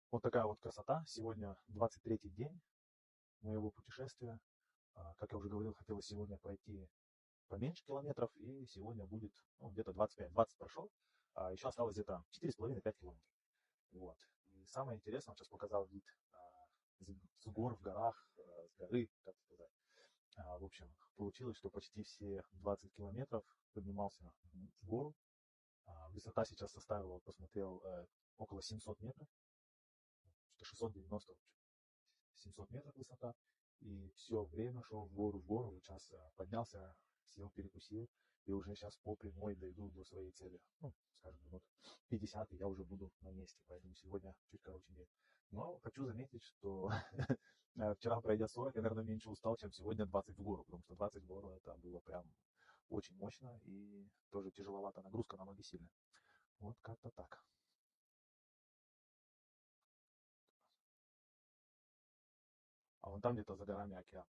Вот такая вот красота. Сегодня 23-й день моего путешествия. Как я уже говорил, хотелось сегодня пройти поменьше километров, и сегодня будет где-то 25. 20 прошел, а еще осталось где-то 4,5-5 километров. Вот. И самое интересное, он сейчас показал вид с гор в горах, с горы, как сказать. В общем, получилось, что почти все 20 километров поднимался в гору. Высота сейчас составила, посмотрел, около 700 метров, что 690, 700 метров высота, и все время шел в гору, вот сейчас поднялся, сел, перекусил, и уже сейчас по прямой дойду до своей цели. Ну, скажем, минут 50, и я уже буду на месте, поэтому сегодня чуть короче день. Но хочу заметить, что вчера, пройдя 40, я, наверное, меньше устал, чем сегодня 20 в гору, потому что 20 в гору это было прям очень мощно и тоже тяжеловато, нагрузка на ноги сильная. Вот как-то так. А вон там где-то за горами океан.